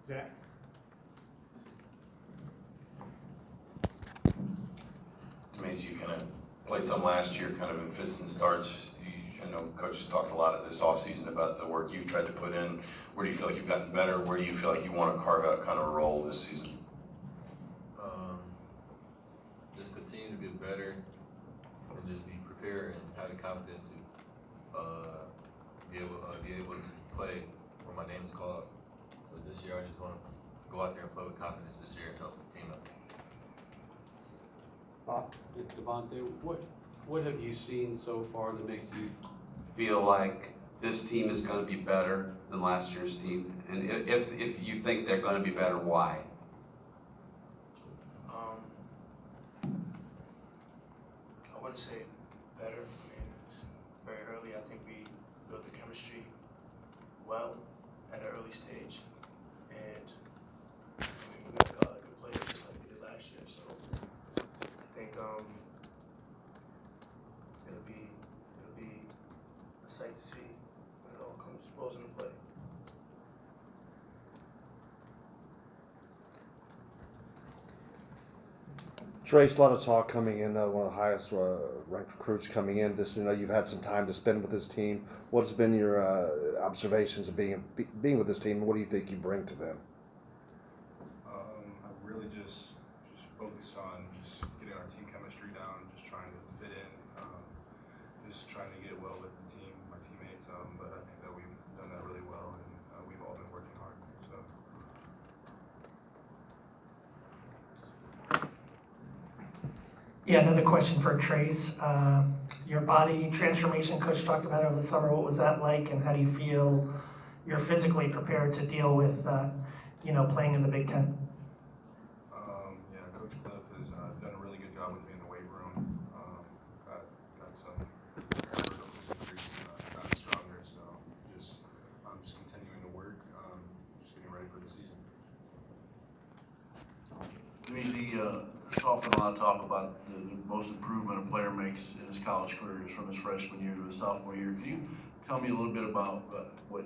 Zach? Demezi, you kind of played some last year, kind of in fits and starts. I know coaches talked a lot of this offseason about the work you've tried to put in. Where do you feel like you've gotten better? Where do you feel like you want to carve out kind of a role this season? Just continue to get better and just be prepared and have the confidence to be able to play when my name is called. So this year I just want to go out there and play with confidence this year and help the team out. Devonte, what have you seen so far that makes you Feel like this team is going to be better than last year's team? And if you think they're going to be better, why? I wouldn't say better. I mean, it's very early. I think we built the chemistry well at an early stage, and I mean, we got a lot of good players just like we did last year. So I think it'll be a sight to see when it all falls into play. Trayce, a lot of talk coming in, one of the highest ranked recruits coming in. You've had some time to spend with this team. What's been your observations of being with this team? What do you think you bring to them? I really just focused on just getting our team chemistry down, just trying to fit in, just trying to get well with the team, my teammates. But I think that we've done that really well, and we've all been working hard. So. Yeah, another question for Trayce. Your body transformation coach talked about over the summer. What was that like, and how do you feel you're physically prepared to deal with, playing in the Big Ten? Yeah, Coach Cliff has done a really good job with me in the weight room. Got some injuries, gotten stronger. So I'm just continuing to work, just getting ready for the season. Demezi, there's often a lot of talk about the most improvement a player makes in his college career is from his freshman year to his sophomore year. Can you tell me a little bit about what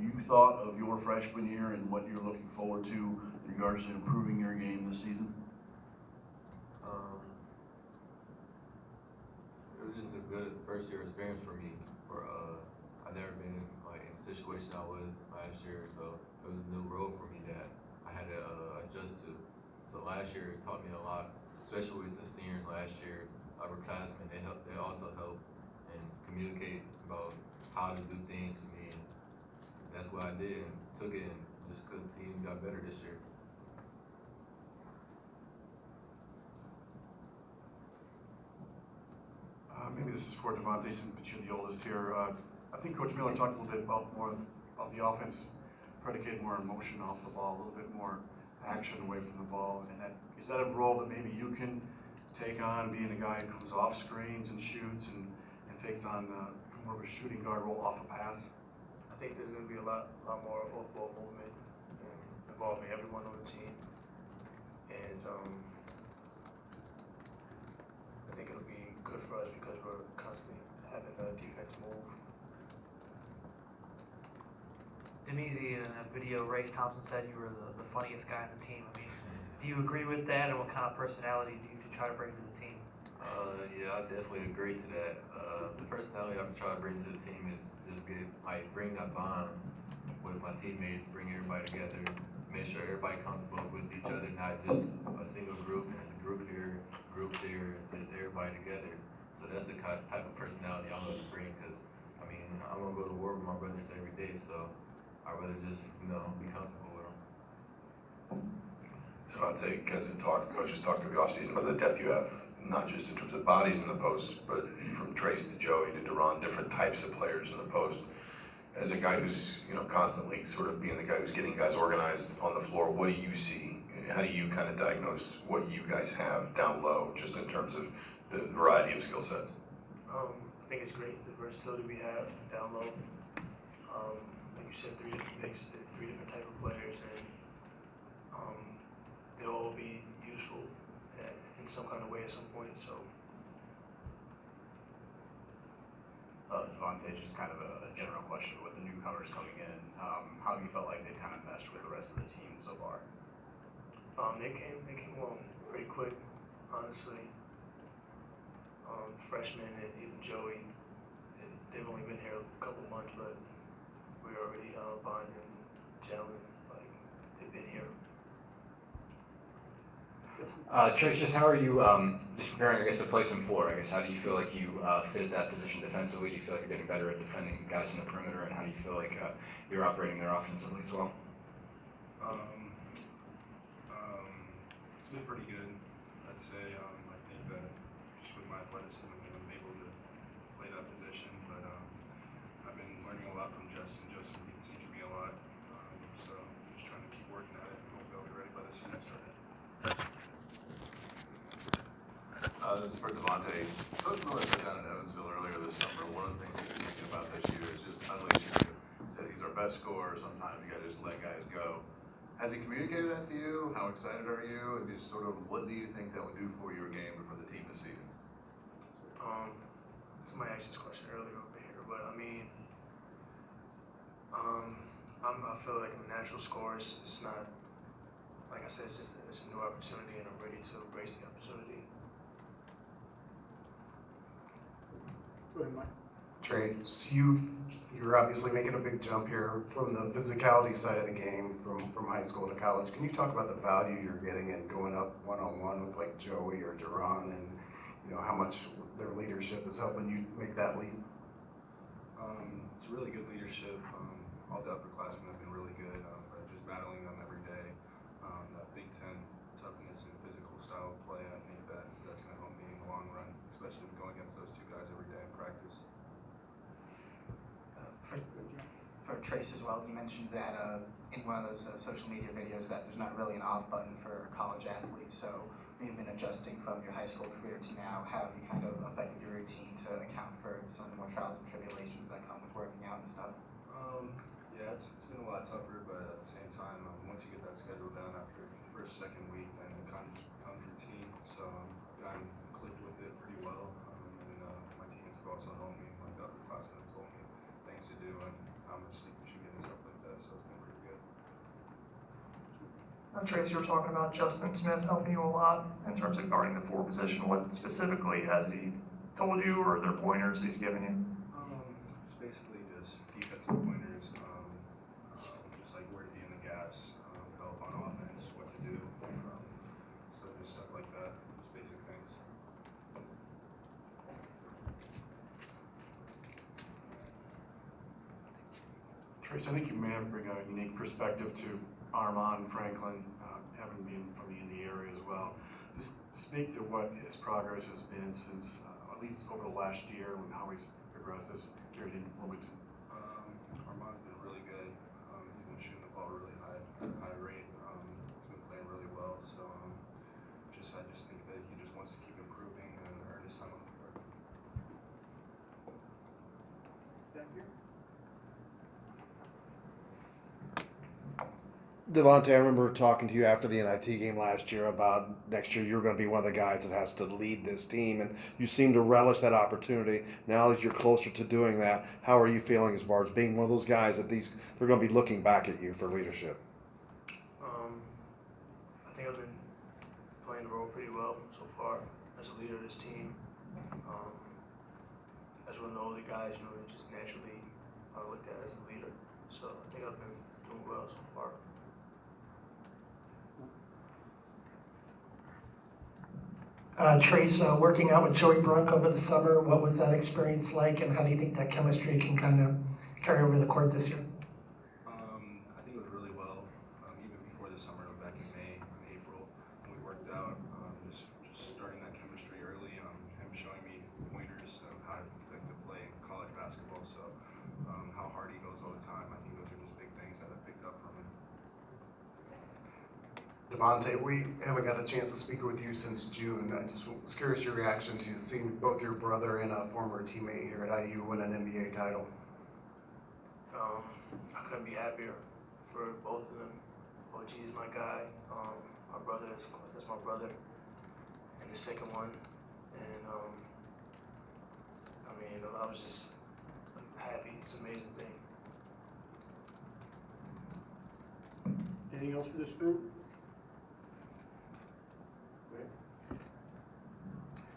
you thought of your freshman year and what you're looking forward to in regards to improving your game this season? It was just a good first year experience for me. I've never been in the situation I was last year, so it was a new role for me that I had to adjust to. So last year it taught me a lot, especially with the seniors last year. Upperclassmen, they also helped and communicate about how to do things to me. And that's what I did and took it, and just because the team got better this year. Maybe this is for Devonte, since you're the oldest here. I think Coach Miller talked a little bit about more of the offense predicated more on motion off the ball, a little bit more action away from the ball. And is that a role that maybe you can take on, being a guy who comes off screens and shoots and takes on more of a shooting guard role off a pass? I think there's going to be a lot more off-ball movement and involving everyone on the team. And I think it'll be good for us because we're constantly having the defense move. Demezi, in a video, Race Thompson said you were the funniest guy on the team. I mean, do you agree with that, and what kind of personality do you try to bring to the team? Yeah, I definitely agree to that. The personality I'm trying to bring to the team is just bring that bond with my teammates, bring everybody together, make sure everybody comfortable with each other, not just a single group, and it's a group here, group there, just everybody together. So that's the type of personality I'm going to bring, because, I mean, I'm going to go to war with my brothers every day, so I'd rather just, be comfortable with them. Devonte, coaches talked through the offseason about the depth you have, not just in terms of bodies in the post, but from Trayce to Joey to Duran, different types of players in the post. As a guy who's constantly sort of being the guy who's getting guys organized on the floor, what do you see? How do you kind of diagnose what you guys have down low, just in terms of the variety of skill sets? I think it's great, the versatility we have down low. Like you said, 3 different picks, 3 different type of players, and they'll all be useful in some kind of way at some point. So Devonte, just kind of a general question with the newcomers coming in. How have you felt like they kind of meshed with the rest of the team so far? They came along pretty quick, honestly. Freshmen and even Joey, they've only been here a couple months, but we're already bonding, gelling, like they've been here. Trayce, just how are you just preparing, I guess, to play some floor? I guess, how do you feel like you fit at that position defensively? Do you feel like you're getting better at defending guys in the perimeter? And how do you feel like you're operating there offensively as well? It's been pretty good. I'd say I think that just with my athleticism, I'm able to play that position. But I've been learning a lot from Justin. Justin been teaching me a lot. So just trying to keep working at it. Hopefully I'll be ready by the season start. This is for Devonte. Coach Miller said down in Evansville earlier this summer, one of the things he was thinking about this year is just unleashing you. He said he's our best scorer. Sometimes you got to just let guys go. Has he communicated that to you? How excited are you? And just sort of what do you think that would do for your game and for the team this season? Somebody asked this question earlier over here, but I mean, I feel like I'm a natural scorer. It's not, like I said, it's a new opportunity, and I'm ready to embrace the opportunity. Go ahead, Mike. Trayce, you're obviously making a big jump here from the physicality side of the game from high school to college. Can you talk about the value you're getting in going up one-on-one with like Joey or Duran, and how much their leadership is helping you make that leap? It's really good leadership. All the upperclassmen have been really good, but just battling them every day. That Big Ten toughness and physical style of play, I think that's going to help me in the long run, especially going against those two guys every day in practice. For Trayce as well, you mentioned that in one of those social media videos that there's not really an off button for college athletes. So you've been adjusting from your high school career to now. How have you kind of affected your routine to account for some of the more trials and tribulations that come with working out and stuff? Yeah, it's been a lot tougher, but at the same time, once you get that schedule down after the first, second week, then it kind of just becomes routine. So I'm clicked with it pretty well, and my teammates have also helped me, like the upperclassmen have told me things to do and how much sleep you should get and stuff like that. So it's been pretty good. Trayce, you were talking about Justin Smith helping you a lot in terms of guarding the 4 position. What specifically has he told you, or are there pointers he's given you? Just basically just defensive pointers, just like where to be in the gaps, help on offense, what to do, so just stuff like that, just basic things. Trayce, I think you may have bring a unique perspective to Armand Franklin, having been from the Indy area as well. Just speak to what his progress has been since, at least over the last year, and how he's progressed as carried in Wilmington. Armand's been really good. He's been shooting the ball really high rate. He's been playing really well. So I just think that he just wants to keep improving and earn his time on the court. Thank you. Devonte, I remember talking to you after the NIT game last year about next year you're going to be one of the guys that has to lead this team, and you seem to relish that opportunity. Now that you're closer to doing that, how are you feeling as far as being one of those guys that they're going to be looking back at you for leadership? I think I've been playing the role pretty well so far as a leader of this team. As one of the older guys, you're just naturally looked at as the leader. So I think I've been doing well so far. Trayce, working out with Joey Brunk over the summer, what was that experience like, and how do you think that chemistry can kind of carry over the court this year? I think it was really well, even before the summer, back in May and April, when we worked out, just starting that chemistry early, him showing me pointers of how to play college basketball, so how hard he goes all the time. I think those are just big things that I picked up from him. Devonte, we haven't got a chance to speak with you since June. I just was curious your reaction to seeing both your brother and a former teammate here at IU win an NBA title. I couldn't be happier for both of them. OG is my guy. My brother, of course, that's my brother. And the second one. And I was just happy. It's an amazing thing. Anything else for this group?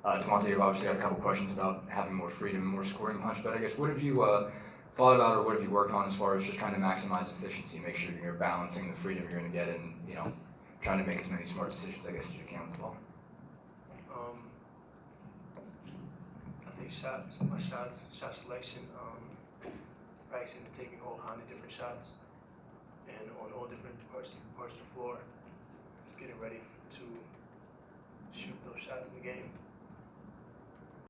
Devonte, you've obviously got a couple questions about having more freedom and more scoring punch, but I guess what have you thought about or what have you worked on as far as just trying to maximize efficiency, make sure you're balancing the freedom you're going to get and, you know, trying to make as many smart decisions, I guess, as you can with the ball? I think shot selection, practicing to taking all kind of different shots and on all different parts of the floor, getting ready to shoot those shots in the game.